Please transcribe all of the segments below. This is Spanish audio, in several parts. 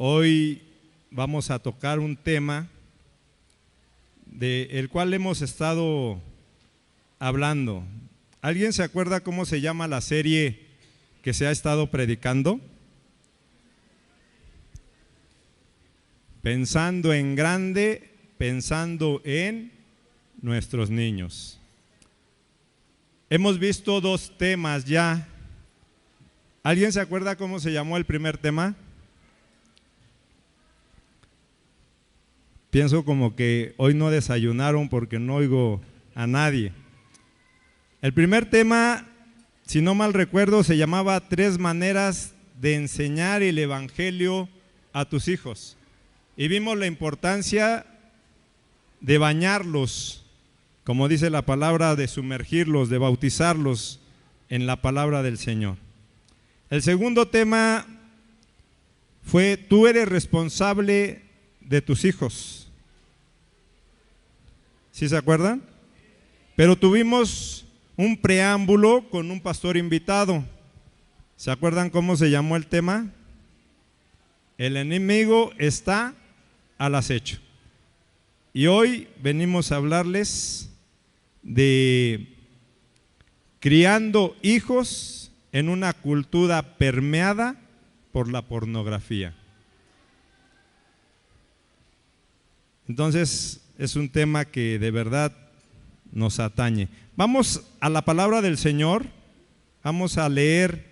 Hoy vamos a tocar un tema del cual hemos estado hablando. ¿Alguien se acuerda cómo se llama la serie que se ha estado predicando? Pensando en grande, pensando en nuestros niños. Hemos visto dos temas ya. ¿Alguien se acuerda cómo se llamó el primer tema? Pienso como que hoy no desayunaron porque no oigo a nadie. El primer tema, si no mal recuerdo, se llamaba 3 maneras de enseñar el evangelio a tus hijos. Y vimos la importancia de bañarlos, como dice la palabra, de sumergirlos, de bautizarlos en la palabra del Señor. El segundo tema fue: tú eres responsable de tus hijos. ¿Sí se acuerdan? Pero tuvimos un preámbulo con un pastor invitado. ¿Se acuerdan cómo se llamó el tema? El enemigo está al acecho. Y hoy venimos a hablarles de criando hijos en una cultura permeada por la pornografía. Entonces, es un tema que de verdad nos atañe. Vamos a la palabra del Señor. Vamos a leer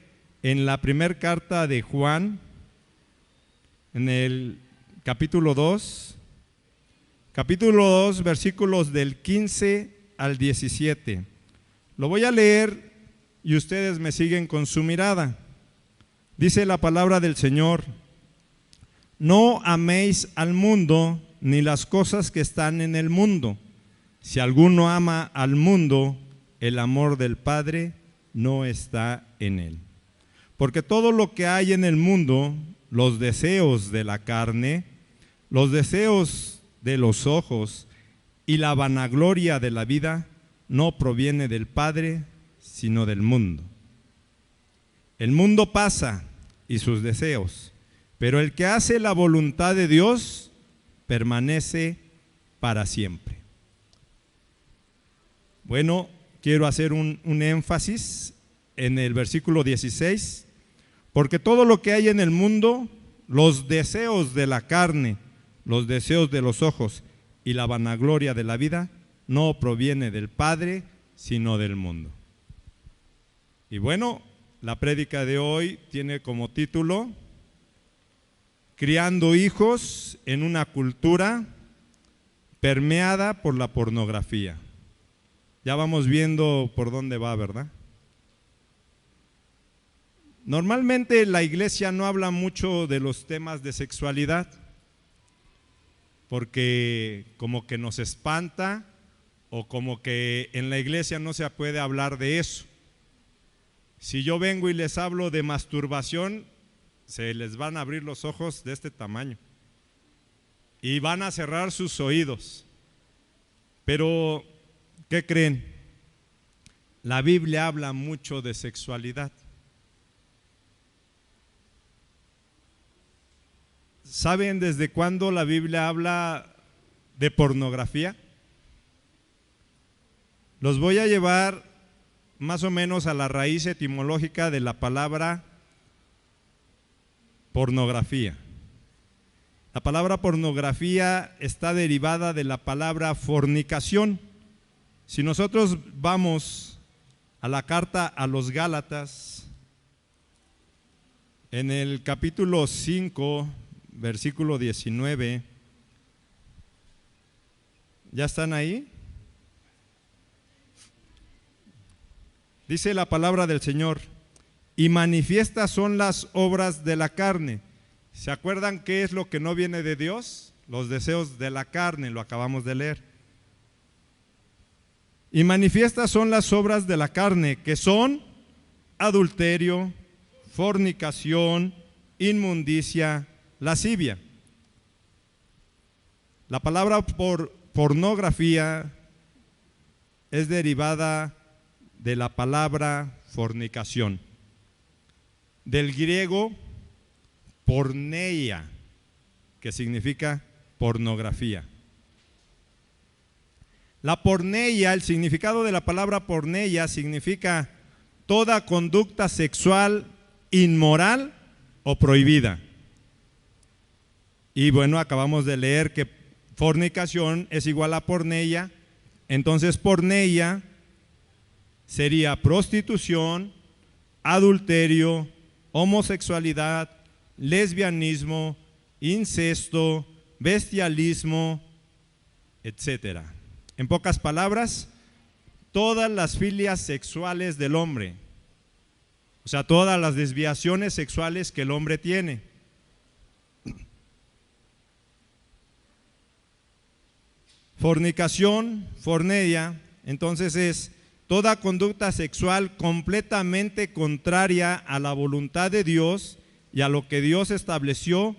en la primera carta de Juan, en el capítulo 2, versículos del 15 al 17. Lo voy a leer y ustedes me siguen con su mirada. Dice la palabra del Señor: no améis al mundo ni las cosas que están en el mundo. Si alguno ama al mundo, el amor del Padre no está en él. Porque todo lo que hay en el mundo, los deseos de la carne, los deseos de los ojos y la vanagloria de la vida, no proviene del Padre, sino del mundo. El mundo pasa y sus deseos, pero el que hace la voluntad de Dios permanece para siempre. Bueno, quiero hacer un énfasis en el versículo 16, porque todo lo que hay en el mundo, los deseos de la carne, los deseos de los ojos y la vanagloria de la vida, no proviene del Padre, sino del mundo. Y bueno, la prédica de hoy tiene como título: criando hijos en una cultura permeada por la pornografía. Ya vamos viendo por dónde va, ¿verdad? Normalmente la iglesia no habla mucho de los temas de sexualidad, porque como que nos espanta, o como que en la iglesia no se puede hablar de eso. Si yo vengo y les hablo de masturbación, se les van a abrir los ojos de este tamaño y van a cerrar sus oídos. Pero, ¿qué creen? La Biblia habla mucho de sexualidad. ¿Saben desde cuándo la Biblia habla de pornografía? Los voy a llevar más o menos a la raíz etimológica de la palabra pornografía. La palabra pornografía está derivada de la palabra fornicación. Si nosotros vamos a la carta a los Gálatas, en el capítulo 5, versículo 19, ¿ya están ahí? Dice la palabra del Señor: y manifiestas son las obras de la carne. ¿Se acuerdan qué es lo que no viene de Dios? Los deseos de la carne, lo acabamos de leer. Y manifiestas son las obras de la carne, que son adulterio, fornicación, inmundicia, lascivia. La palabra pornografía es derivada de la palabra fornicación, del griego porneia, que significa pornografía. La porneia, el significado de la palabra porneia significa toda conducta sexual inmoral o prohibida. Y bueno, acabamos de leer que fornicación es igual a porneia, entonces porneia sería prostitución, adulterio, homosexualidad, lesbianismo, incesto, bestialismo, etcétera. En pocas palabras, todas las filias sexuales del hombre, o sea, todas las desviaciones sexuales que el hombre tiene. Fornicación, porneia, entonces es toda conducta sexual completamente contraria a la voluntad de Dios y a lo que Dios estableció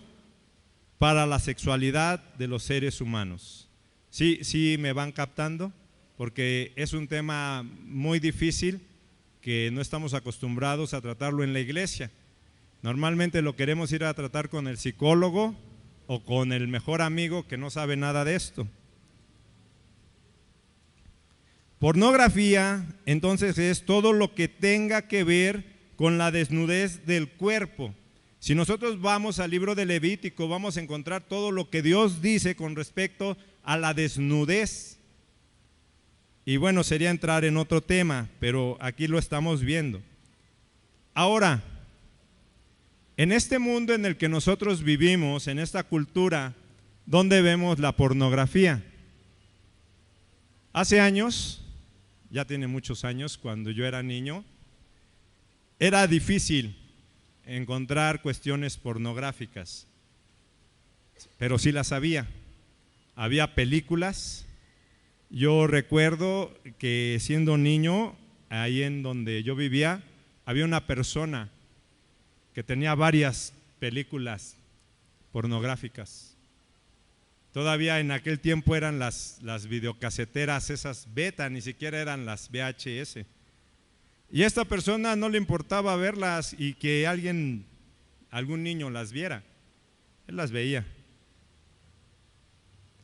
para la sexualidad de los seres humanos. ¿Sí me van captando? Porque es un tema muy difícil que no estamos acostumbrados a tratarlo en la iglesia. Normalmente lo queremos ir a tratar con el psicólogo o con el mejor amigo que no sabe nada de esto. Pornografía, entonces, es todo lo que tenga que ver con la desnudez del cuerpo. Si nosotros vamos al libro de Levítico, vamos a encontrar todo lo que Dios dice con respecto a la desnudez. Y bueno, sería entrar en otro tema, pero aquí lo estamos viendo. Ahora, en este mundo en el que nosotros vivimos, en esta cultura, ¿dónde vemos la pornografía? Hace años, ya tiene muchos años, cuando yo era niño, era difícil encontrar cuestiones pornográficas, pero sí las había. Había películas. Yo recuerdo que siendo niño, ahí en donde yo vivía, había una persona que tenía varias películas pornográficas. Todavía en aquel tiempo eran las videocaseteras, esas beta, ni siquiera eran las VHS. Y a esta persona no le importaba verlas y que algún niño las viera. Él las veía.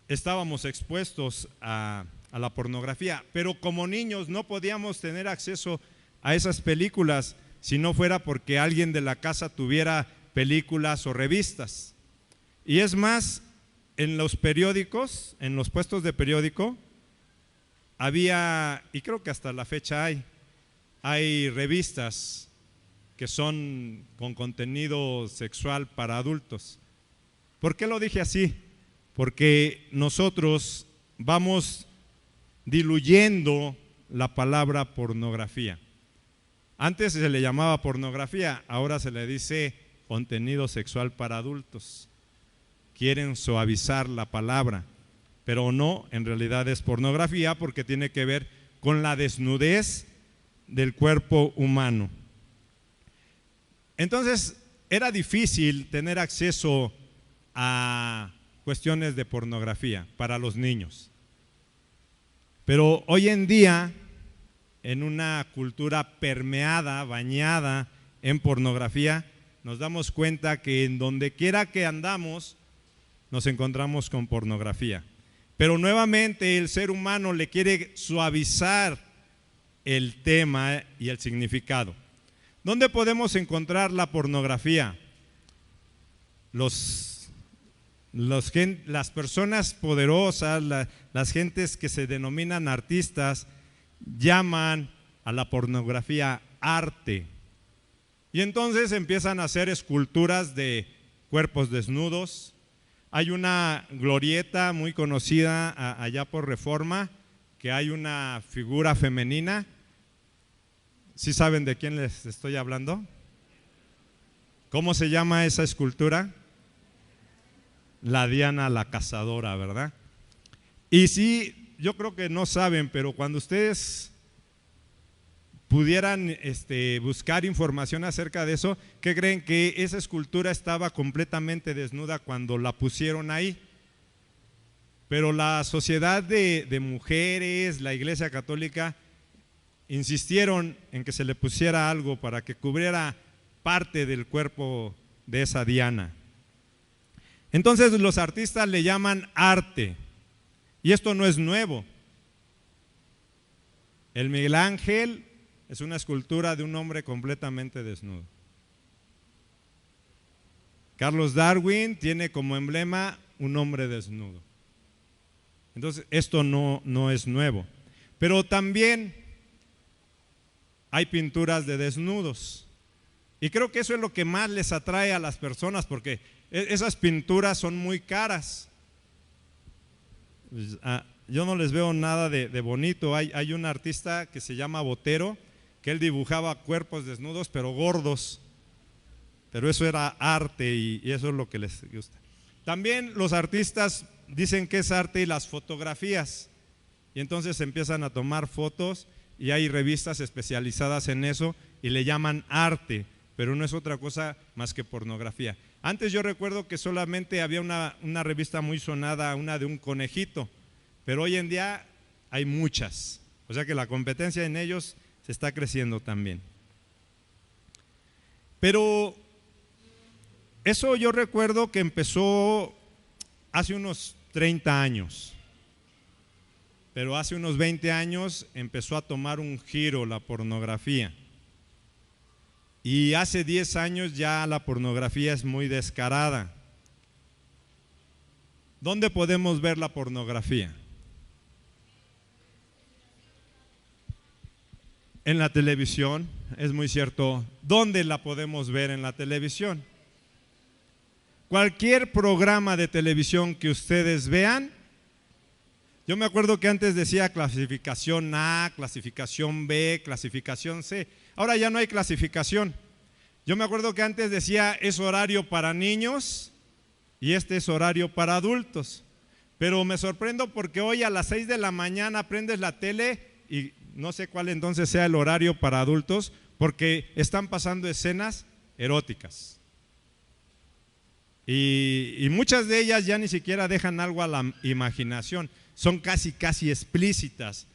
Estábamos expuestos a la pornografía, pero como niños no podíamos tener acceso a esas películas si no fuera porque alguien de la casa tuviera películas o revistas. Y es más, en los periódicos, en los puestos de periódico, había, y creo que hasta la fecha hay revistas que son con contenido sexual para adultos. ¿Por qué lo dije así? Porque nosotros vamos diluyendo la palabra pornografía. Antes se le llamaba pornografía, ahora se le dice contenido sexual para adultos. Quieren suavizar la palabra, pero no, en realidad es pornografía porque tiene que ver con la desnudez del cuerpo humano. Entonces, era difícil tener acceso a cuestiones de pornografía para los niños. Pero hoy en día, en una cultura permeada, bañada en pornografía, nos damos cuenta que en donde quiera que andamos, nos encontramos con pornografía. Pero nuevamente el ser humano le quiere suavizar el tema y el significado. ¿Dónde podemos encontrar la pornografía? Las personas poderosas, las gentes que se denominan artistas, llaman a la pornografía arte. Y entonces empiezan a hacer esculturas de cuerpos desnudos. Hay una glorieta muy conocida allá por Reforma, que hay una figura femenina. ¿Sí saben de quién les estoy hablando? ¿Cómo se llama esa escultura? La Diana la Cazadora, ¿verdad? Y sí, yo creo que no saben, pero cuando ustedes pudieran buscar información acerca de eso, ¿qué creen? Que esa escultura estaba completamente desnuda cuando la pusieron ahí. Pero la sociedad de mujeres, la Iglesia Católica, insistieron en que se le pusiera algo para que cubriera parte del cuerpo de esa Diana. Entonces los artistas le llaman arte. Y esto no es nuevo. El Miguel Ángel es una escultura de un hombre completamente desnudo. Carlos Darwin tiene como emblema un hombre desnudo. Entonces esto no es nuevo. Pero también hay pinturas de desnudos. Y creo que eso es lo que más les atrae a las personas, porque esas pinturas son muy caras. Yo no les veo nada de bonito. Hay un artista que se llama Botero, que él dibujaba cuerpos desnudos pero gordos. Pero eso era arte y eso es lo que les gusta. También los artistas dicen que es arte y las fotografías. Y entonces empiezan a tomar fotos y hay revistas especializadas en eso y le llaman arte, pero no es otra cosa más que pornografía. Antes yo recuerdo que solamente había una revista muy sonada, una de un conejito, pero hoy en día hay muchas. O sea que la competencia en ellos se está creciendo también. Pero eso yo recuerdo que empezó hace unos 30 años. Pero hace unos 20 años empezó a tomar un giro la pornografía. Y hace 10 años ya la pornografía es muy descarada. ¿Dónde podemos ver la pornografía? En la televisión, es muy cierto. ¿Dónde la podemos ver en la televisión? Cualquier programa de televisión que ustedes vean. Yo me acuerdo que antes decía clasificación A, clasificación B, clasificación C. Ahora ya no hay clasificación. Yo me acuerdo que antes decía es horario para niños y este es horario para adultos. Pero me sorprendo porque hoy a las 6 de la mañana prendes la tele y no sé cuál entonces sea el horario para adultos porque están pasando escenas eróticas. Y muchas de ellas ya ni siquiera dejan algo a la imaginación. Son casi explícitas.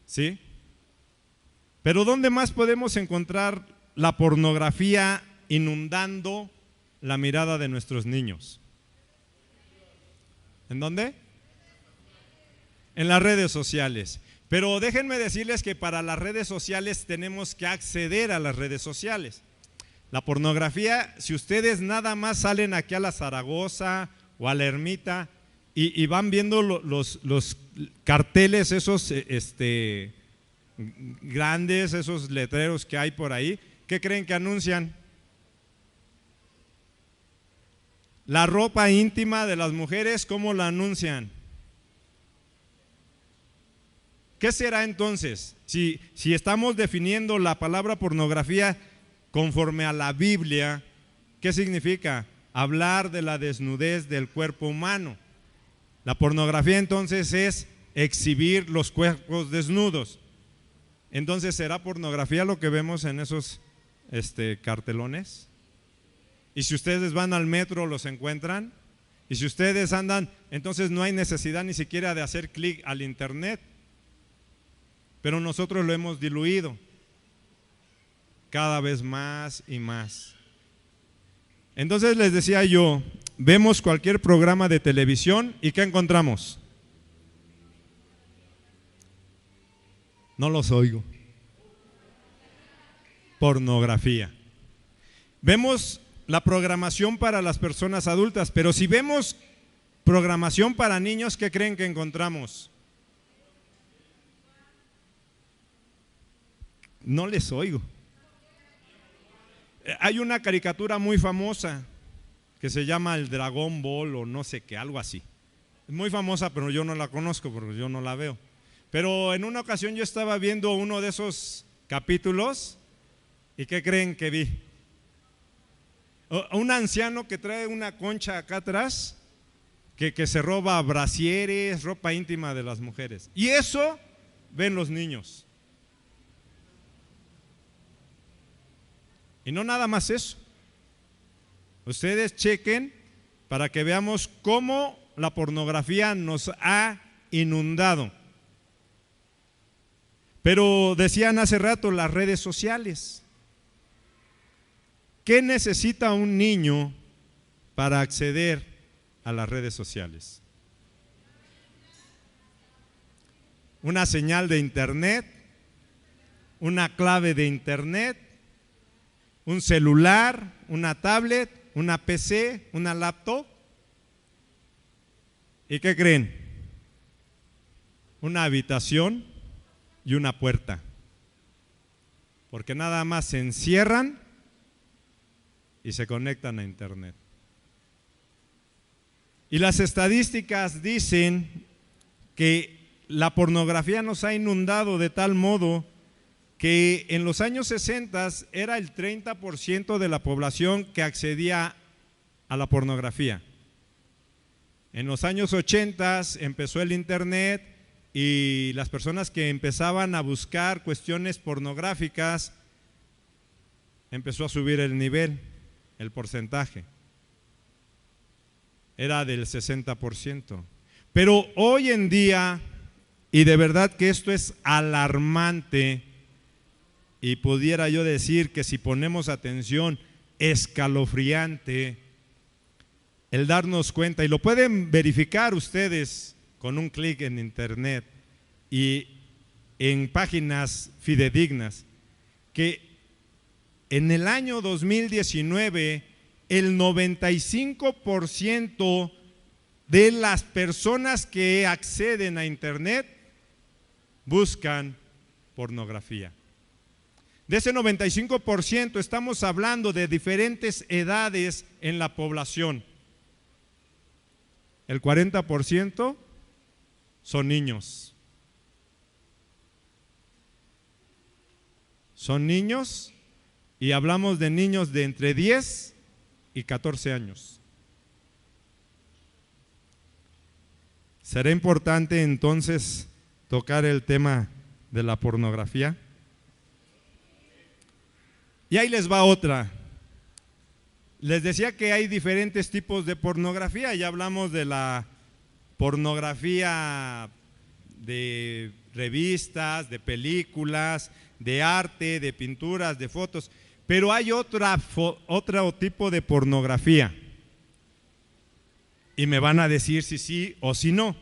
¿Sí? Pero ¿dónde más podemos encontrar la pornografía inundando la mirada de nuestros niños? ¿En dónde? En las redes sociales. Pero déjenme decirles que para las redes sociales tenemos que acceder a las redes sociales. La pornografía, si ustedes nada más salen aquí a la Zaragoza o a la Ermita y van viendo los carteles esos grandes, esos letreros que hay por ahí, ¿qué creen que anuncian? La ropa íntima de las mujeres, ¿cómo la anuncian? ¿Qué será entonces? Si estamos definiendo la palabra pornografía conforme a la Biblia, ¿qué significa? Hablar de la desnudez del cuerpo humano. La pornografía entonces es exhibir los cuerpos desnudos. Entonces, ¿será pornografía lo que vemos en esos cartelones? Y si ustedes van al metro, los encuentran. Y si ustedes andan, entonces no hay necesidad ni siquiera de hacer clic al internet. Pero nosotros lo hemos diluido cada vez más y más. Entonces les decía yo, vemos cualquier programa de televisión y ¿qué encontramos? No los oigo. Pornografía. Vemos la programación para las personas adultas, pero si vemos programación para niños, ¿qué creen que encontramos? No les oigo. Hay una caricatura muy famosa que se llama el Dragon Ball o no sé qué, algo así. Es muy famosa, pero yo no la conozco porque yo no la veo. Pero en una ocasión yo estaba viendo uno de esos capítulos y ¿qué creen que vi? Un anciano que trae una concha acá atrás que se roba brasieres, ropa íntima de las mujeres. Y eso ven los niños. Y no nada más eso. Ustedes chequen para que veamos cómo la pornografía nos ha inundado. Pero decían hace rato las redes sociales. ¿Qué necesita un niño para acceder a las redes sociales. Una señal de internet, una clave de internet, un celular, una tablet, una PC, una laptop. ¿Y qué creen? Una habitación y una puerta. Porque nada más se encierran y se conectan a internet. Y las estadísticas dicen que la pornografía nos ha inundado de tal modo que en los años 60 era el 30% de la población que accedía a la pornografía. En los años 80 empezó el internet y las personas que empezaban a buscar cuestiones pornográficas empezó a subir el nivel, el porcentaje. Era del 60%. Pero hoy en día, y de verdad que esto es alarmante, y pudiera yo decir que si ponemos atención, escalofriante, el darnos cuenta, y lo pueden verificar ustedes con un clic en internet y en páginas fidedignas, que en el año 2019 el 95% de las personas que acceden a internet buscan pornografía. De ese 95% estamos hablando de diferentes edades en la población. El 40% son niños. Son niños y hablamos de niños de entre 10 y 14 años. ¿Será importante entonces tocar el tema de la pornografía? Y ahí les va otra. Les decía que hay diferentes tipos de pornografía. Ya hablamos de la pornografía de revistas, de películas, de arte, de pinturas, de fotos. Pero hay otro tipo de pornografía. Y me van a decir si sí o si no.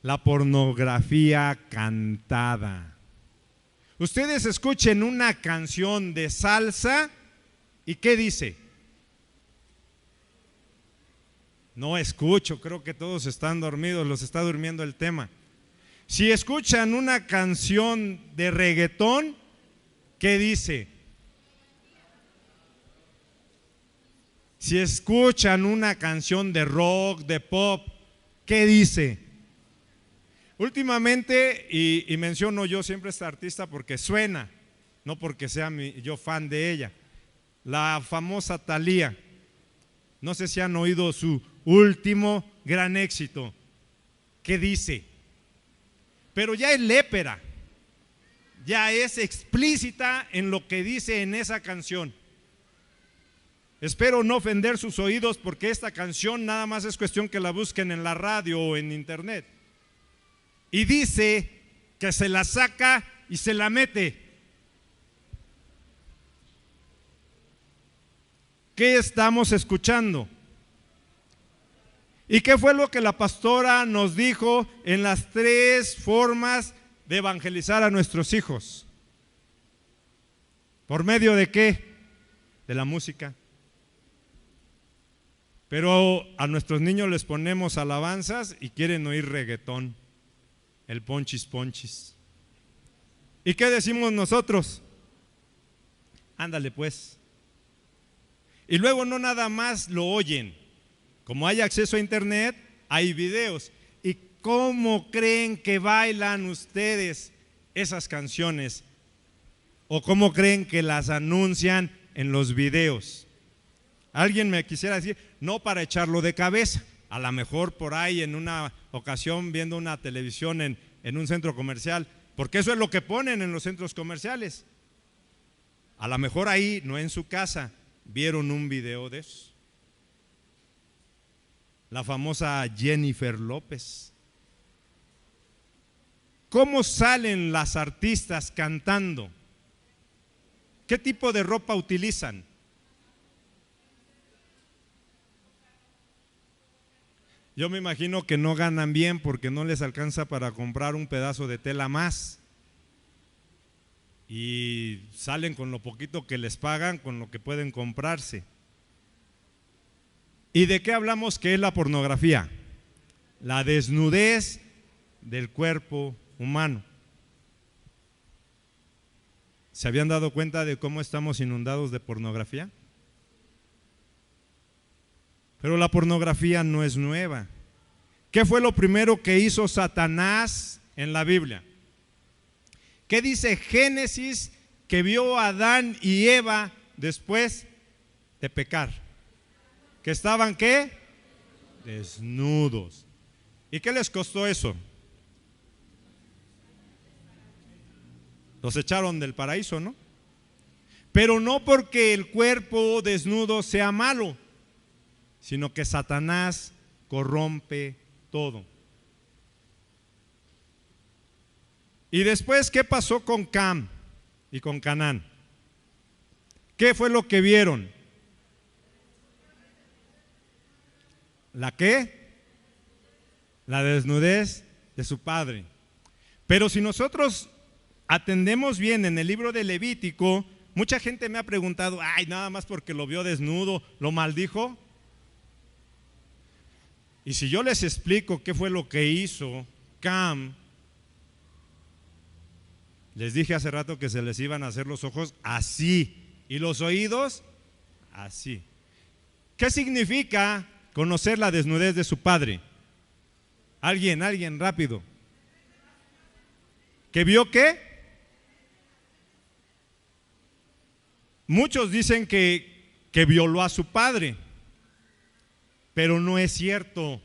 La pornografía cantada. Ustedes escuchen una canción de salsa y ¿qué dice? No escucho, creo que todos están dormidos, los está durmiendo el tema. Si escuchan una canción de reggaetón, ¿qué dice? Si escuchan una canción de rock, de pop, ¿qué dice? Últimamente, y menciono yo siempre a esta artista porque suena, no porque sea yo fan de ella, la famosa Thalía. No sé si han oído su último gran éxito. ¿Qué dice? Pero ya es lépera, ya es explícita en lo que dice en esa canción. Espero no ofender sus oídos porque esta canción nada más es cuestión que la busquen en la radio o en internet. Y dice que se la saca y se la mete. ¿Qué estamos escuchando? ¿Y qué fue lo que la pastora nos dijo en las 3 formas de evangelizar a nuestros hijos? ¿Por medio de qué? De la música. Pero a nuestros niños les ponemos alabanzas y quieren oír reggaetón. El ponchis ponchis. ¿Y qué decimos nosotros? Ándale pues. Y luego no nada más lo oyen. Como hay acceso a internet, hay videos. ¿Y cómo creen que bailan ustedes esas canciones? ¿O cómo creen que las anuncian en los videos? Alguien me quisiera decir, no para echarlo de cabeza. A lo mejor por ahí en una ocasión viendo una televisión en un centro comercial, porque eso es lo que ponen en los centros comerciales. A lo mejor ahí, no en su casa, vieron un video de eso. La famosa Jennifer López. ¿Cómo salen las artistas cantando? ¿Qué tipo de ropa utilizan? Yo me imagino que no ganan bien porque no les alcanza para comprar un pedazo de tela más. Y salen con lo poquito que les pagan, con lo que pueden comprarse. ¿Y de qué hablamos que es la pornografía? La desnudez del cuerpo humano. ¿Se habían dado cuenta de cómo estamos inundados de pornografía? Pero la pornografía no es nueva. ¿Qué fue lo primero que hizo Satanás en la Biblia? ¿Qué dice Génesis que vio a Adán y Eva después de pecar? ¿Que estaban qué? Desnudos. ¿Y qué les costó eso? Los echaron del paraíso, ¿no? Pero no porque el cuerpo desnudo sea malo, sino que Satanás corrompe todo. Y después, ¿qué pasó con Cam y con Canaán? ¿Qué fue lo que vieron? ¿La qué? La desnudez de su padre. Pero si nosotros atendemos bien en el libro de Levítico, mucha gente me ha preguntado, ay, nada más porque lo vio desnudo, ¿lo maldijo? Y si yo les explico qué fue lo que hizo Cam, les dije hace rato que se les iban a hacer los ojos así y los oídos así. ¿Qué significa conocer la desnudez de su padre? Alguien, rápido. ¿Que vio qué? Muchos dicen que violó a su padre, pero no es cierto.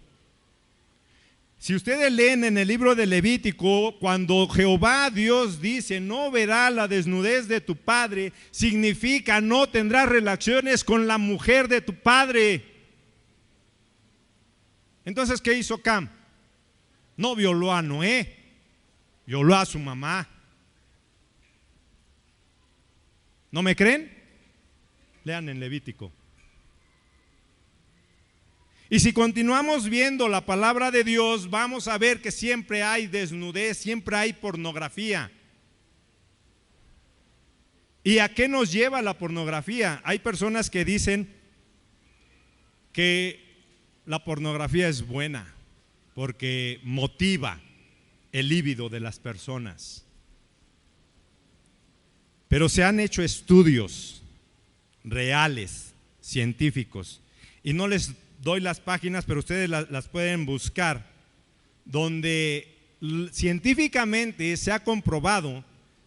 Si ustedes leen en el libro de Levítico, cuando Jehová Dios dice, no verá la desnudez de tu padre, significa no tendrás relaciones con la mujer de tu padre. Entonces, ¿qué hizo Cam? No violó a Noé, violó a su mamá. ¿No me creen? Lean en Levítico. Y si continuamos viendo la palabra de Dios, vamos a ver que siempre hay desnudez, siempre hay pornografía. ¿Y a qué nos lleva la pornografía? Hay personas que dicen que la pornografía es buena porque motiva el líbido de las personas. Pero se han hecho estudios reales, científicos, y no les doy las páginas, pero ustedes las pueden buscar, donde científicamente se ha comprobado,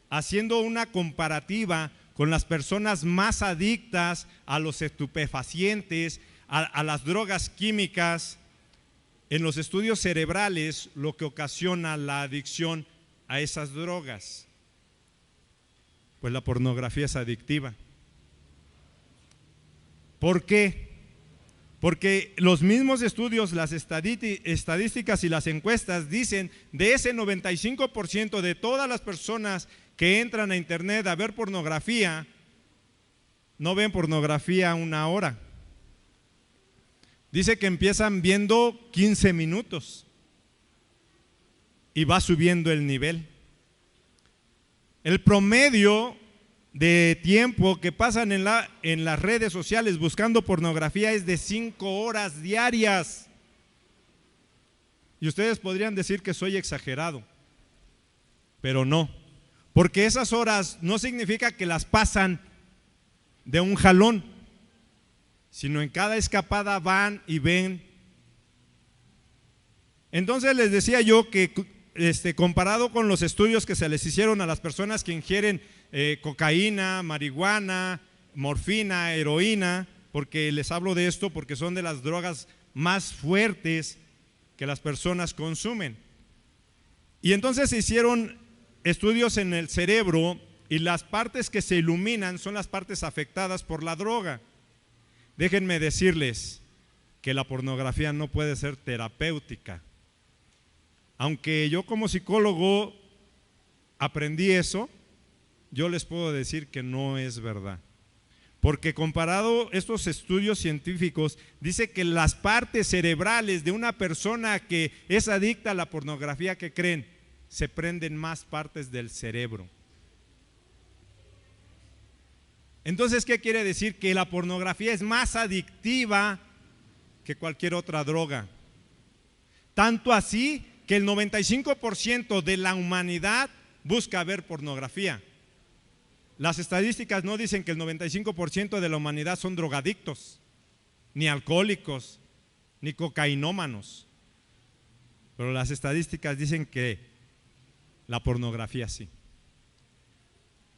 haciendo una comparativa con las personas más adictas a los estupefacientes, a las drogas químicas, en los estudios cerebrales, lo que ocasiona la adicción a esas drogas. Pues la pornografía es adictiva. ¿Por qué? Porque los mismos estudios, las estadísticas y las encuestas dicen de ese 95% de todas las personas que entran a internet a ver pornografía, no ven pornografía una hora. Dice que empiezan viendo 15 minutos y va subiendo el nivel. El promedio de tiempo que pasan en las redes sociales buscando pornografía es de 5 horas diarias. Y ustedes podrían decir que soy exagerado, pero no, porque esas horas no significa que las pasan de un jalón, sino en cada escapada van y ven. Entonces les decía yo que comparado con los estudios que se les hicieron a las personas que ingieren cocaína, marihuana, morfina, heroína, porque les hablo de esto porque son de las drogas más fuertes que las personas consumen. Y entonces se hicieron estudios en el cerebro y las partes que se iluminan son las partes afectadas por la droga. Déjenme decirles que la pornografía no puede ser terapéutica. Aunque yo como psicólogo aprendí eso, yo les puedo decir que no es verdad. Porque comparado estos estudios científicos, dice que las partes cerebrales de una persona que es adicta a la pornografía, ¿qué creen? Se prenden más partes del cerebro. Entonces, ¿qué quiere decir? Que la pornografía es más adictiva que cualquier otra droga. Tanto así que el 95% de la humanidad busca ver pornografía. Las estadísticas no dicen que el 95% de la humanidad son drogadictos, ni alcohólicos, ni cocainómanos. Pero las estadísticas dicen que la pornografía sí.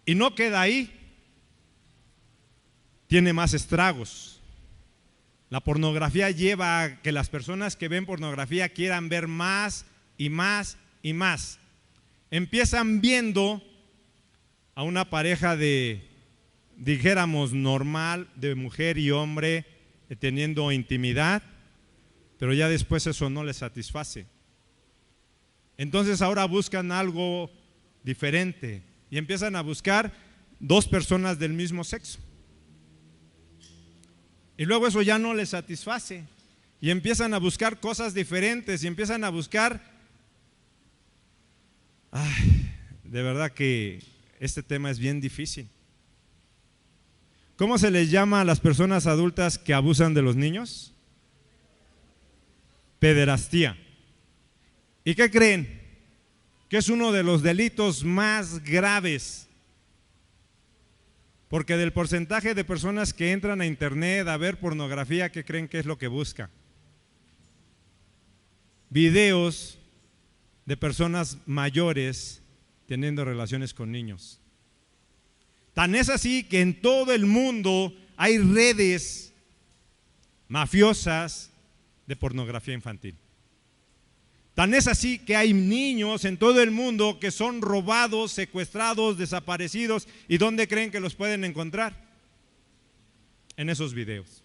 Y no queda ahí. Tiene más estragos. La pornografía lleva a que las personas que ven pornografía quieran ver más y más y más. Empiezan viendo a una pareja dijéramos normal, de mujer y hombre, teniendo intimidad, pero ya después eso no les satisface. Entonces ahora buscan algo diferente y empiezan a buscar dos personas del mismo sexo. Y luego eso ya no les satisface y empiezan a buscar cosas diferentes y empiezan a buscar… de verdad que este tema es bien difícil. ¿Cómo se les llama a las personas adultas que abusan de los niños? Pederastía. ¿Y qué creen? Que es uno de los delitos más graves. Porque del porcentaje de personas que entran a internet a ver pornografía, ¿qué creen que es lo que busca? Videos de personas mayores teniendo relaciones con niños. Tan es así que en todo el mundo hay redes mafiosas de pornografía infantil. Tan es así que hay niños en todo el mundo que son robados, secuestrados, desaparecidos. ¿Y dónde creen que los pueden encontrar? En esos videos.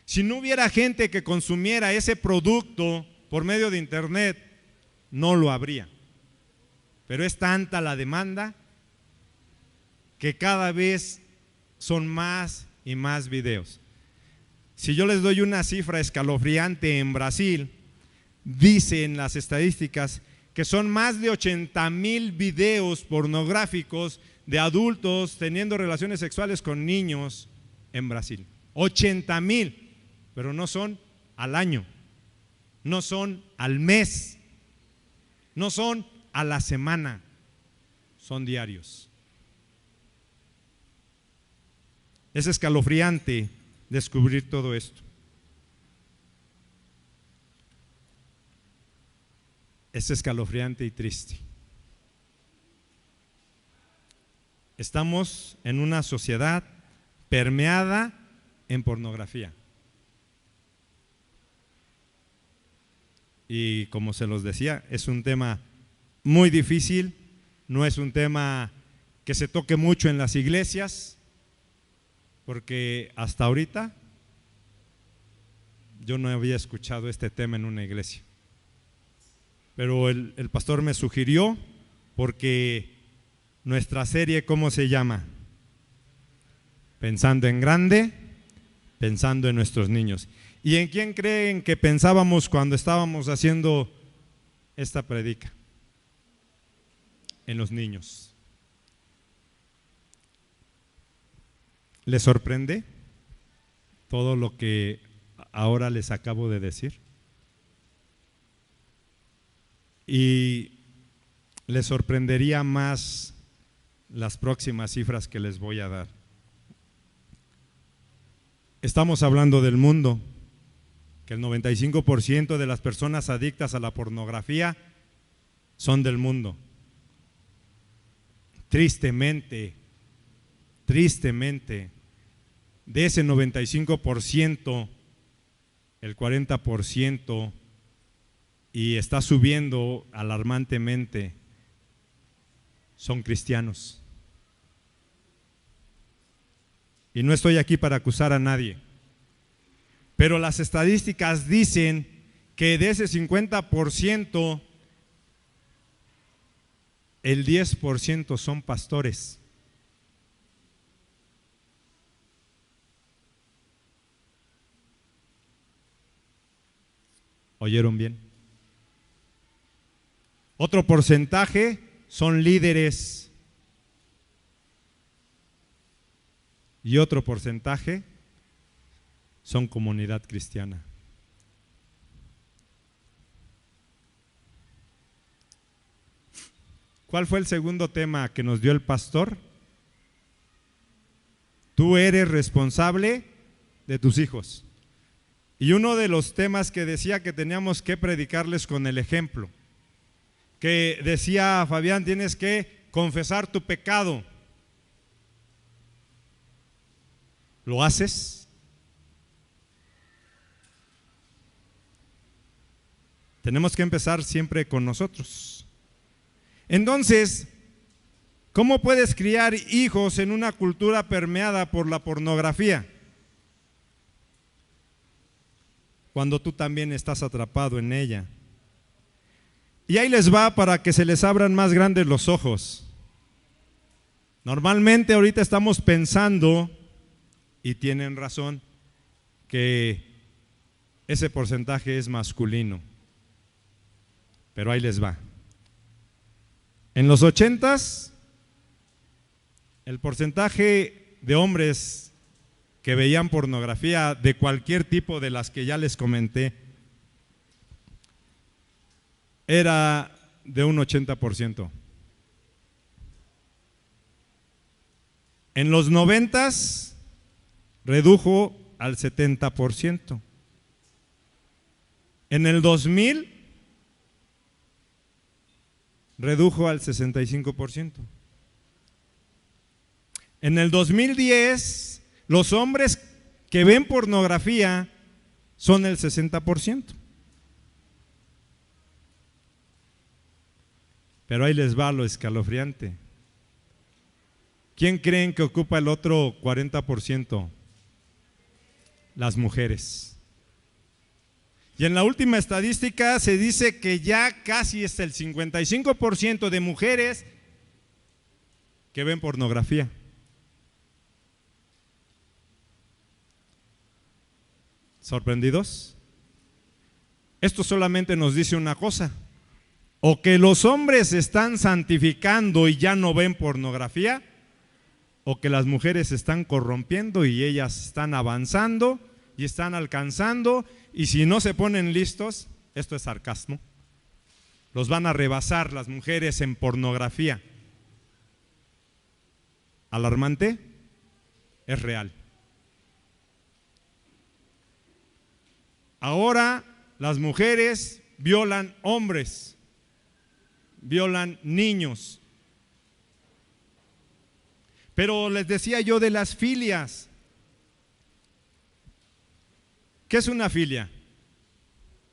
Si no hubiera gente que consumiera ese producto por medio de internet, no lo habría. Pero es tanta la demanda que cada vez son más y más videos. Si yo les doy una cifra escalofriante, en Brasil dicen las estadísticas que son más de 80,000 videos pornográficos de adultos teniendo relaciones sexuales con niños en Brasil. 80,000, pero no son al año, no son al mes, no son a la semana, son diarios. Es escalofriante descubrir todo esto. Es escalofriante y triste. Estamos en una sociedad permeada en pornografía. Y como se los decía, es un tema muy difícil, no es un tema que se toque mucho en las iglesias, porque hasta ahorita yo no había escuchado este tema en una iglesia. Pero el pastor me sugirió, porque nuestra serie, ¿cómo se llama? Pensando en grande, pensando en nuestros niños. ¿Y en quién creen que pensábamos cuando estábamos haciendo esta predica? En los niños. ¿Les sorprende todo lo que ahora les acabo de decir? Y les sorprendería más las próximas cifras que les voy a dar. Estamos hablando del mundo, que el 95% de las personas adictas a la pornografía son del mundo. Tristemente, de ese 95%, el 40%, y está subiendo alarmantemente, son cristianos. Y no estoy aquí para acusar a nadie, pero las estadísticas dicen que de ese 50%, el 10% son pastores. ¿Oyeron bien? Otro porcentaje son líderes y otro porcentaje son comunidad cristiana. ¿Cuál fue el segundo tema que nos dio el pastor? Tú eres responsable de tus hijos. Y uno de los temas que decía que teníamos que predicarles con el ejemplo, que decía Fabián, tienes que confesar tu pecado. ¿Lo haces? Tenemos que empezar siempre con nosotros. Entonces, ¿cómo puedes criar hijos en una cultura permeada por la pornografía? Cuando tú también estás atrapado en ella. Y ahí les va para que se les abran más grandes los ojos. Normalmente ahorita estamos pensando, y tienen razón, que ese porcentaje es masculino. Pero ahí les va. En los 80s, el porcentaje de hombres que veían pornografía de cualquier tipo de las que ya les comenté era de un 80%. En los 90s redujo al 70%. En el 2000 redujo al 65%. En el 2010, los hombres que ven pornografía son el 60%. Pero ahí les va lo escalofriante. ¿Quién creen que ocupa el otro 40%? Las mujeres. Y en la última estadística se dice que ya casi es el 55% de mujeres que ven pornografía. ¿Sorprendidos? Esto solamente nos dice una cosa: o que los hombres se están santificando y ya no ven pornografía, o que las mujeres se están corrompiendo y ellas están avanzando y están alcanzando, y si no se ponen listos, esto es sarcasmo, los van a rebasar las mujeres en pornografía. ¿Alarmante? Es real. Ahora las mujeres violan hombres, violan niños. Pero les decía yo de las filias. ¿Qué es una filia?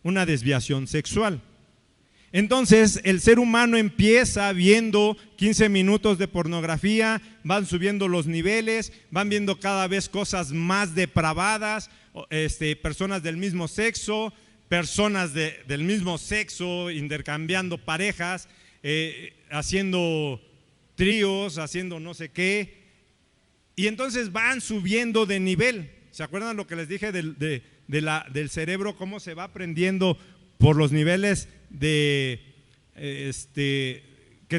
Una desviación sexual. Entonces el ser humano empieza viendo 15 minutos de pornografía, van subiendo los niveles, van viendo cada vez cosas más depravadas, personas del mismo sexo, personas del mismo sexo intercambiando parejas, haciendo tríos, haciendo no sé qué, y entonces van subiendo de nivel. ¿Se acuerdan lo que les dije del cerebro, cómo se va aprendiendo por los niveles que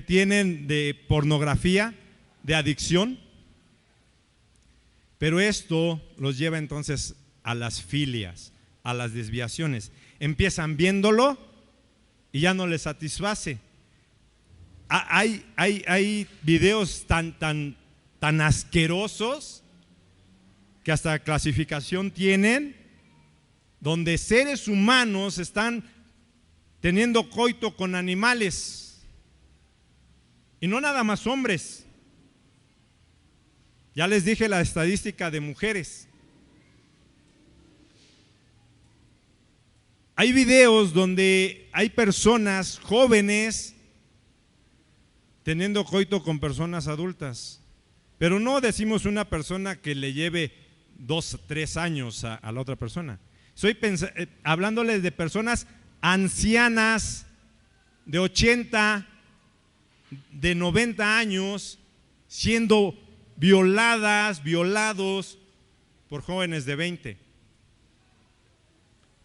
tienen de pornografía, de adicción? Pero esto los lleva entonces a las filias, a las desviaciones. Empiezan viéndolo y ya no les satisface. Hay videos tan asquerosos que hasta clasificación tienen, donde seres humanos están teniendo coito con animales, y no nada más hombres. Ya les dije la estadística de mujeres. Hay videos donde hay personas jóvenes teniendo coito con personas adultas, pero no decimos una persona que le lleve 2 o 3 años a la otra persona. Estoy hablándoles de personas ancianas de 80, de 90 años, siendo violados por jóvenes de 20.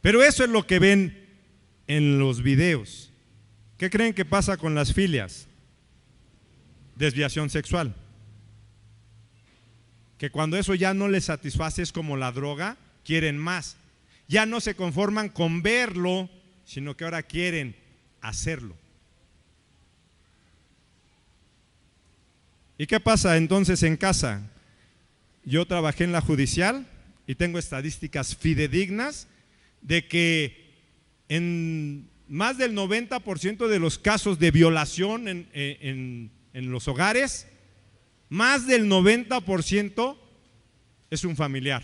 Pero eso es lo que ven en los videos. ¿Qué creen que pasa con las filias? Desviación sexual. Que cuando eso ya no les satisface, es como la droga, quieren más. Ya no se conforman con verlo, sino que ahora quieren hacerlo. ¿Y qué pasa entonces en casa? Yo trabajé en la judicial y tengo estadísticas fidedignas de que en más del 90% de los casos de violación en los hogares, más del 90% es un familiar.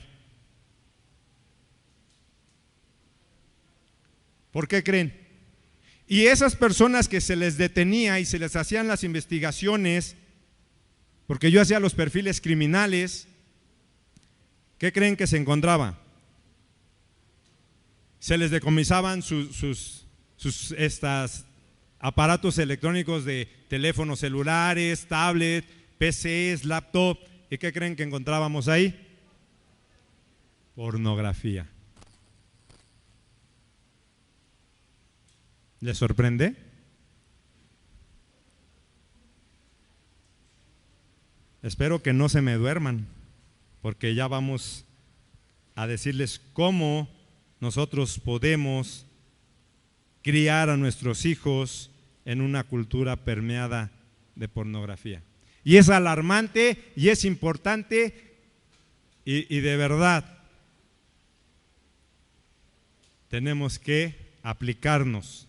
¿Por qué creen? Y esas personas que se les detenía y se les hacían las investigaciones, porque yo hacía los perfiles criminales, ¿qué creen que se encontraba? Se les decomisaban sus aparatos electrónicos de teléfonos celulares, tablet, PCs, laptop. ¿Y qué creen que encontrábamos ahí? Pornografía. ¿Les sorprende? Espero que no se me duerman, porque ya vamos a decirles cómo nosotros podemos criar a nuestros hijos en una cultura permeada de pornografía. Y es alarmante y es importante y de verdad tenemos que aplicarnos.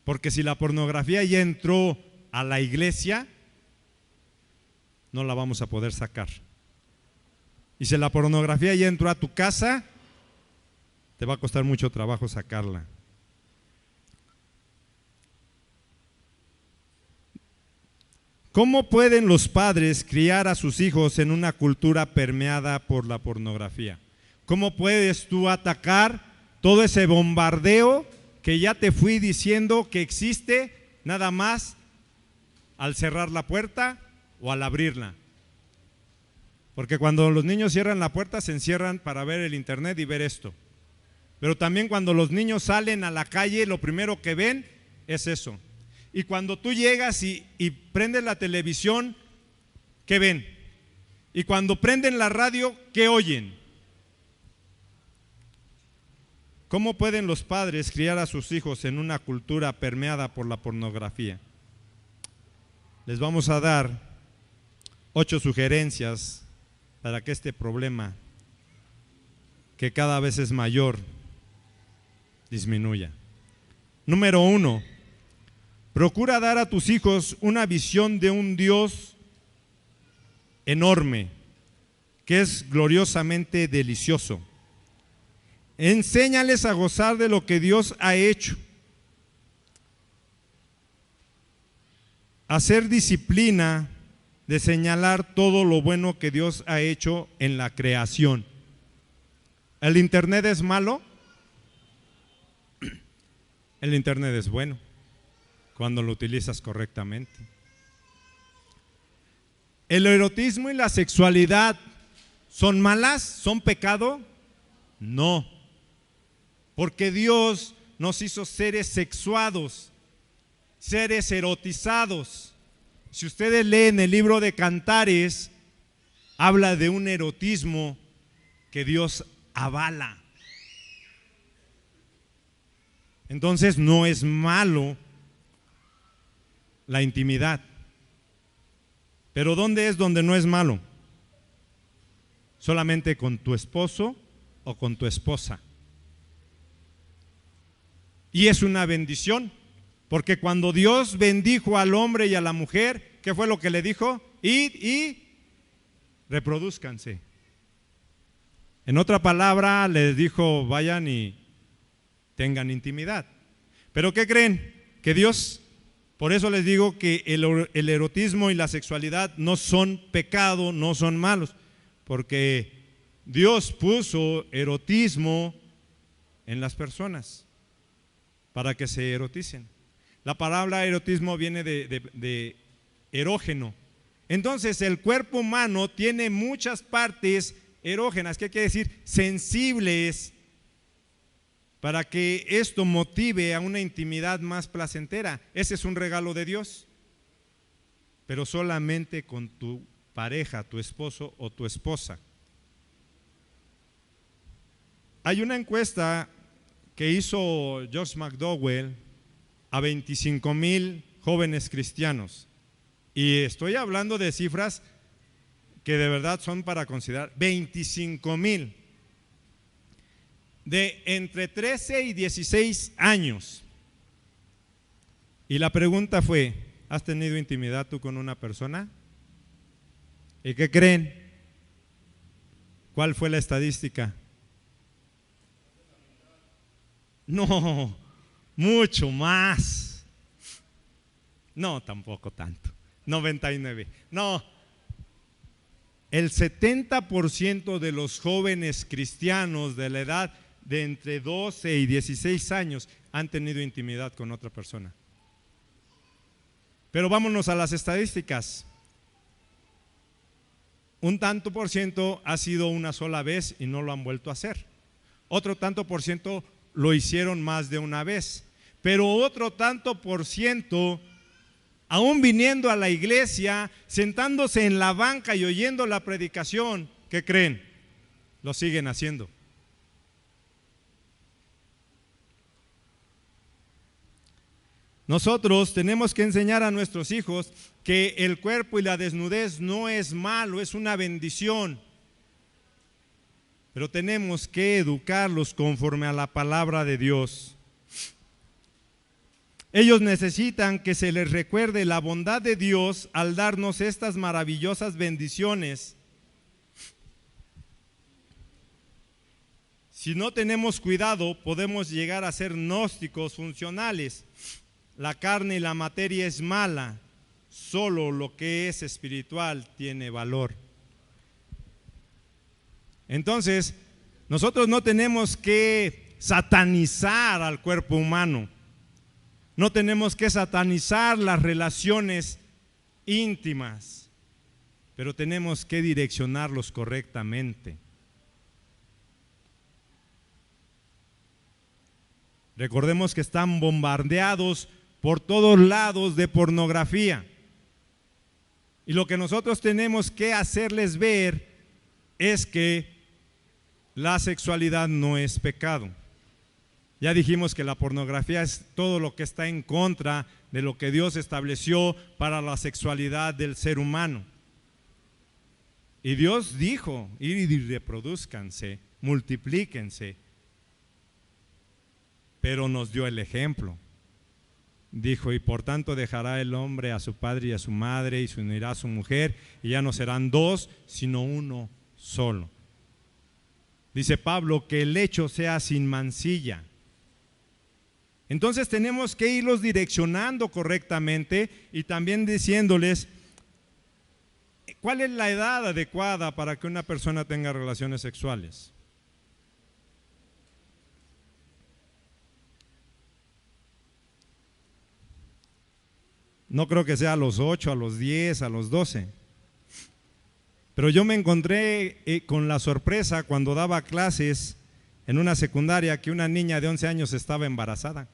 Porque si la pornografía ya entró a la iglesia, no la vamos a poder sacar. Y si la pornografía ya entró a tu casa, te va a costar mucho trabajo sacarla. ¿Cómo pueden los padres criar a sus hijos en una cultura permeada por la pornografía? ¿Cómo puedes tú atacar todo ese bombardeo que ya te fui diciendo que existe nada más al cerrar la puerta o al abrirla? Porque cuando los niños cierran la puerta se encierran para ver el internet y ver esto. Pero también cuando los niños salen a la calle, lo primero que ven es eso. Y cuando tú llegas y prendes la televisión, ¿qué ven? Y cuando prenden la radio, ¿qué oyen? ¿Cómo pueden los padres criar a sus hijos en una cultura permeada por la pornografía? Les vamos a dar 8 sugerencias para que este problema, que cada vez es mayor, disminuya. Número 1, procura dar a tus hijos una visión de un Dios enorme, que es gloriosamente delicioso. Enséñales a gozar de lo que Dios ha hecho. Hacer disciplina de señalar todo lo bueno que Dios ha hecho en la creación. ¿El internet es malo? El internet es bueno cuando lo utilizas correctamente. ¿El erotismo y la sexualidad son malas? ¿Son pecado? No, porque Dios nos hizo seres sexuados, seres erotizados. Si ustedes leen el libro de Cantares, habla de un erotismo que Dios avala. Entonces no es malo la intimidad. Pero ¿dónde es donde no es malo? Solamente con tu esposo o con tu esposa. Y es una bendición, porque cuando Dios bendijo al hombre y a la mujer, ¿qué fue lo que le dijo? Id y reproduzcanse. En otra palabra, les dijo, vayan y tengan intimidad. ¿Pero qué creen? Que Dios, por eso les digo que el erotismo y la sexualidad no son pecado, no son malos, porque Dios puso erotismo en las personas para que se eroticen. La palabra erotismo viene de erógeno. Entonces el cuerpo humano tiene muchas partes erógenas. ¿Qué quiere decir? Sensibles para que esto motive a una intimidad más placentera. Ese es un regalo de Dios, pero solamente con tu pareja, tu esposo o tu esposa. Hay una encuesta que hizo Josh McDowell a 25,000 jóvenes cristianos, y estoy hablando de cifras que de verdad son para considerar. 25,000 de entre 13 y 16 años. Y la pregunta fue: ¿has tenido intimidad tú con una persona? ¿Y qué creen? ¿Cuál fue la estadística? No, mucho más. No, tampoco tanto. 99. No. El 70% de los jóvenes cristianos de la edad de entre 12 y 16 años han tenido intimidad con otra persona. Pero vámonos a las estadísticas. Un tanto por ciento ha sido una sola vez y no lo han vuelto a hacer. Otro tanto por ciento lo hicieron más de una vez. Pero otro tanto por ciento, aún viniendo a la iglesia, sentándose en la banca y oyendo la predicación, ¿qué creen? Lo siguen haciendo. Nosotros tenemos que enseñar a nuestros hijos que el cuerpo y la desnudez no es malo, es una bendición. Pero tenemos que educarlos conforme a la palabra de Dios. Ellos necesitan que se les recuerde la bondad de Dios al darnos estas maravillosas bendiciones. Si no tenemos cuidado, podemos llegar a ser gnósticos funcionales. La carne y la materia es mala, solo lo que es espiritual tiene valor. Entonces, nosotros no tenemos que satanizar al cuerpo humano. No tenemos que satanizar las relaciones íntimas, pero tenemos que direccionarlos correctamente. Recordemos que están bombardeados por todos lados de pornografía. Y lo que nosotros tenemos que hacerles ver es que la sexualidad no es pecado. Ya dijimos que la pornografía es todo lo que está en contra de lo que Dios estableció para la sexualidad del ser humano. Y Dios dijo: id y reproduzcanse, multiplíquense. Pero nos dio el ejemplo. Dijo: y por tanto dejará el hombre a su padre y a su madre, y se unirá a su mujer, y ya no serán dos, sino uno solo. Dice Pablo que el lecho sea sin mancilla. Entonces tenemos que irlos direccionando correctamente y también diciéndoles cuál es la edad adecuada para que una persona tenga relaciones sexuales. No creo que sea a los 8, a los 10, a los 12. Pero yo me encontré con la sorpresa cuando daba clases en una secundaria que una niña de 11 años estaba embarazada.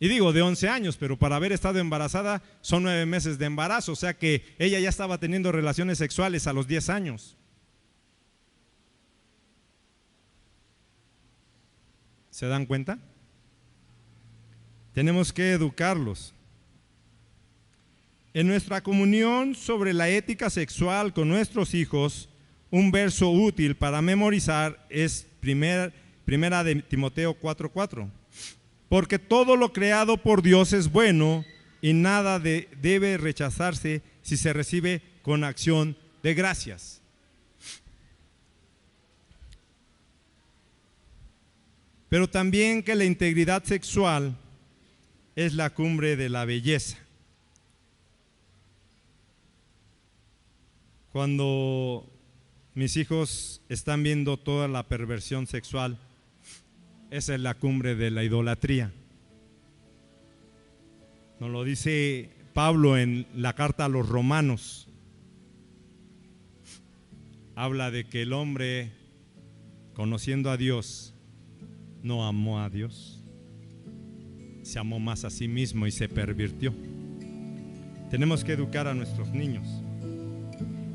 Y digo de 11 años, pero para haber estado embarazada son 9 meses de embarazo, o sea que ella ya estaba teniendo relaciones sexuales a los 10 años. ¿Se dan cuenta? Tenemos que educarlos. En nuestra comunión sobre la ética sexual con nuestros hijos, un verso útil para memorizar es primera de Timoteo 4:4. Porque todo lo creado por Dios es bueno y nada debe rechazarse si se recibe con acción de gracias. Pero también que la integridad sexual es la cumbre de la belleza. Cuando mis hijos están viendo toda la perversión sexual, esa es la cumbre de la idolatría. Nos lo dice Pablo en la carta a los Romanos. Habla de que el hombre, conociendo a Dios, no amó a Dios, se amó más a sí mismo y se pervirtió. Tenemos que educar a nuestros niños.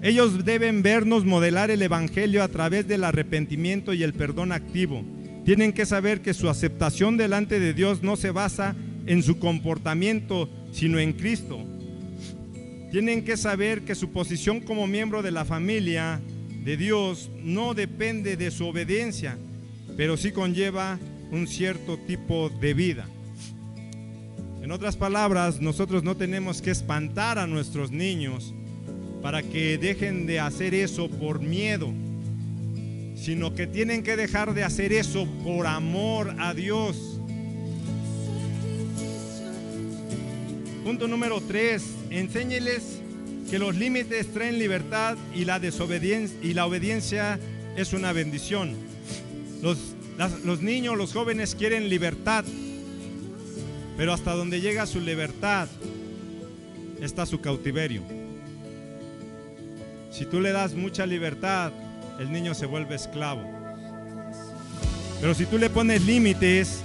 Ellos deben vernos modelar el evangelio a través del arrepentimiento y el perdón activo. Tienen que saber que su aceptación delante de Dios no se basa en su comportamiento, sino en Cristo. Tienen que saber que su posición como miembro de la familia de Dios no depende de su obediencia, pero sí conlleva un cierto tipo de vida. En otras palabras, nosotros no tenemos que espantar a nuestros niños para que dejen de hacer eso por miedo, sino que tienen que dejar de hacer eso por amor a Dios. Punto número 3, enséñeles que los límites traen libertad y la obediencia es una bendición. Los niños, los jóvenes quieren libertad, pero hasta donde llega su libertad está su cautiverio. Si tú le das mucha libertad, el niño se vuelve esclavo. Pero si tú le pones límites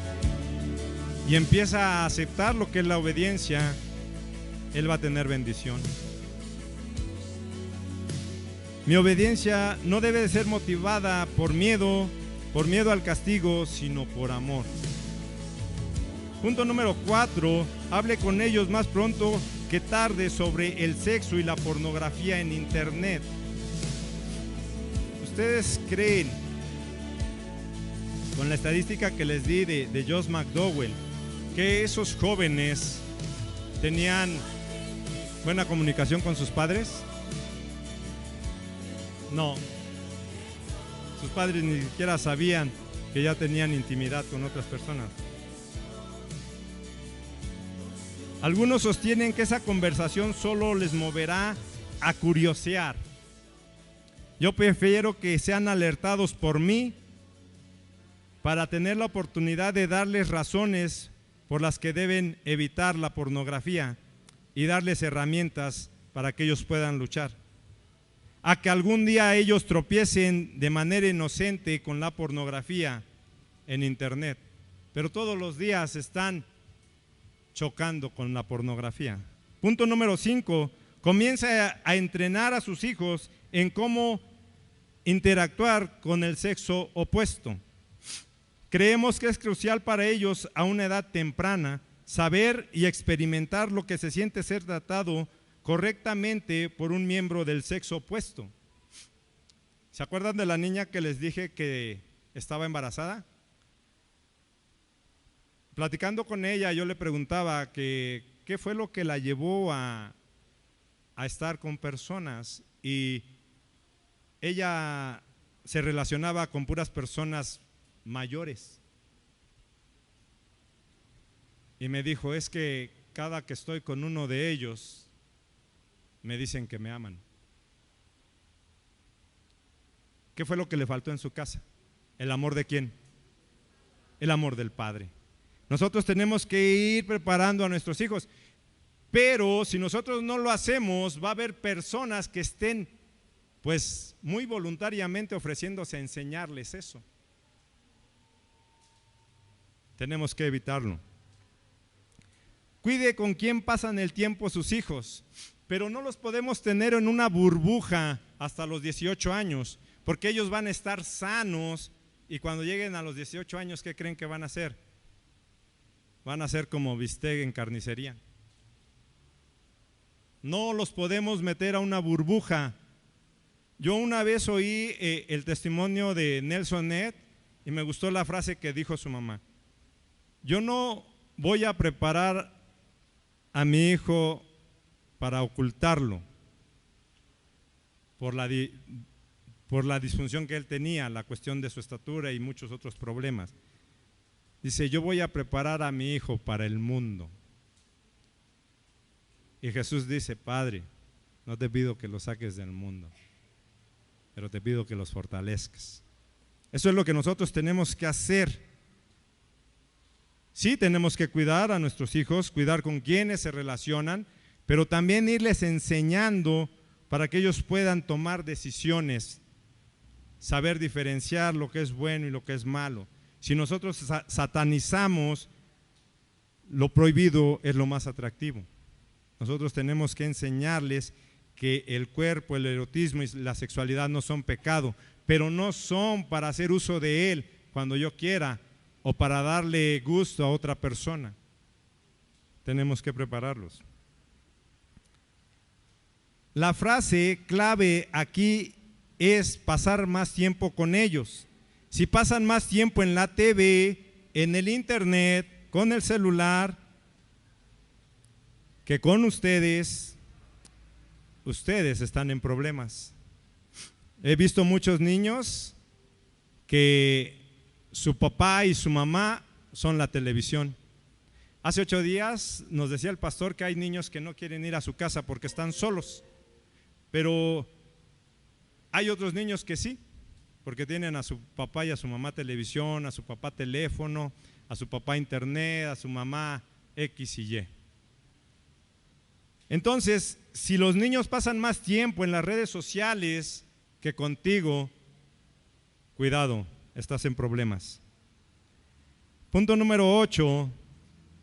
y empieza a aceptar lo que es la obediencia, él va a tener bendición. Mi obediencia no debe de ser motivada por miedo al castigo, sino por amor. Punto número 4, hable con ellos más pronto que tarde sobre el sexo y la pornografía en internet. ¿Ustedes creen, con la estadística que les di de Josh McDowell, que esos jóvenes tenían buena comunicación con sus padres? No. Sus padres ni siquiera sabían que ya tenían intimidad con otras personas. Algunos sostienen que esa conversación solo les moverá a curiosear. Yo prefiero que sean alertados por mí para tener la oportunidad de darles razones por las que deben evitar la pornografía y darles herramientas para que ellos puedan luchar. A que algún día ellos tropiecen de manera inocente con la pornografía en internet, pero todos los días están chocando con la pornografía. Punto número 5, comienza a entrenar a sus hijos en cómo interactuar con el sexo opuesto. Creemos que es crucial para ellos a una edad temprana saber y experimentar lo que se siente ser tratado correctamente por un miembro del sexo opuesto. ¿Se acuerdan de la niña que les dije que estaba embarazada? Platicando con ella, yo le preguntaba que qué fue lo que la llevó a estar con personas, y ella se relacionaba con puras personas mayores. Y me dijo, es que cada que estoy con uno de ellos, me dicen que me aman. ¿Qué fue lo que le faltó en su casa? ¿El amor de quién? El amor del Padre. Nosotros tenemos que ir preparando a nuestros hijos, pero si nosotros no lo hacemos, va a haber personas que estén pues muy voluntariamente ofreciéndose a enseñarles eso. Tenemos que evitarlo. Cuide con quién pasan el tiempo sus hijos, pero no los podemos tener en una burbuja hasta los 18 años, porque ellos van a estar sanos y cuando lleguen a los 18 años, ¿qué creen que van a hacer? Van a ser como bistec en carnicería. No los podemos meter a una burbuja. Yo una vez oí el testimonio de Nelson Ned y me gustó la frase que dijo su mamá. Yo no voy a preparar a mi hijo para ocultarlo por la disfunción que él tenía, la cuestión de su estatura y muchos otros problemas. Dice, yo voy a preparar a mi hijo para el mundo. Y Jesús dice, Padre, no te pido que lo saques del mundo, pero te pido que los fortalezcas. Eso es lo que nosotros tenemos que hacer. Sí, tenemos que cuidar a nuestros hijos, cuidar con quienes se relacionan, pero también irles enseñando para que ellos puedan tomar decisiones, saber diferenciar lo que es bueno y lo que es malo. Si nosotros satanizamos, lo prohibido es lo más atractivo. Nosotros tenemos que enseñarles que el cuerpo, el erotismo y la sexualidad no son pecado, pero no son para hacer uso de él cuando yo quiera o para darle gusto a otra persona. Tenemos que prepararlos. La frase clave aquí es pasar más tiempo con ellos. Si pasan más tiempo en la TV, en el internet, con el celular, que con ustedes, ustedes están en problemas. He visto muchos niños que su papá y su mamá son la televisión. Hace 8 días nos decía el pastor que hay niños que no quieren ir a su casa porque están solos, pero hay otros niños que sí, porque tienen a su papá y a su mamá televisión, a su papá teléfono, a su papá internet, a su mamá X y Y. Entonces, si los niños pasan más tiempo en las redes sociales que contigo, cuidado, estás en problemas. Punto número 8,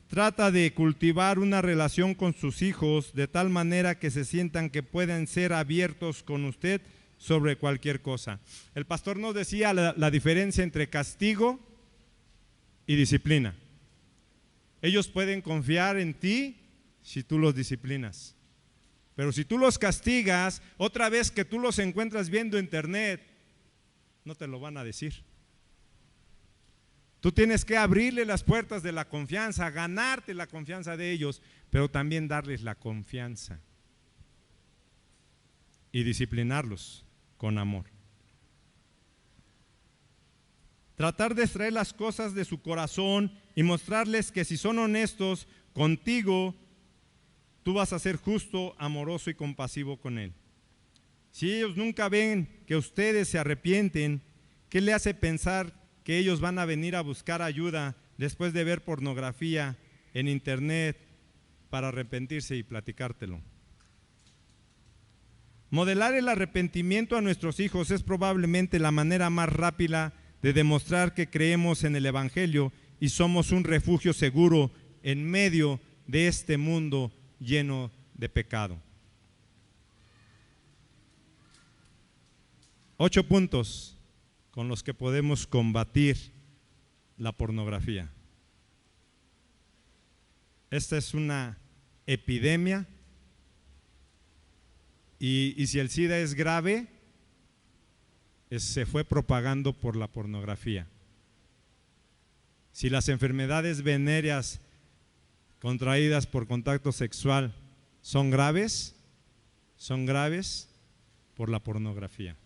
trata de cultivar una relación con sus hijos de tal manera que se sientan que pueden ser abiertos con usted sobre cualquier cosa. El pastor nos decía la diferencia entre castigo y disciplina. Ellos pueden confiar en ti si tú los disciplinas, pero si tú los castigas, otra vez que tú los encuentras viendo internet, no te lo van a decir. Tú tienes que abrirle las puertas de la confianza, ganarte la confianza de ellos, pero también darles la confianza y disciplinarlos con amor. Tratar de extraer las cosas de su corazón y mostrarles que si son honestos contigo, tú vas a ser justo, amoroso y compasivo con él. Si ellos nunca ven que ustedes se arrepienten, ¿qué le hace pensar que ellos van a venir a buscar ayuda después de ver pornografía en internet para arrepentirse y platicártelo? Modelar el arrepentimiento a nuestros hijos es probablemente la manera más rápida de demostrar que creemos en el Evangelio y somos un refugio seguro en medio de este mundo lleno de pecado. 8 puntos con los que podemos combatir la pornografía. Esta es una epidemia y si el SIDA es grave, se fue propagando por la pornografía. Si las enfermedades venéreas contraídas por contacto sexual son graves por la pornografía.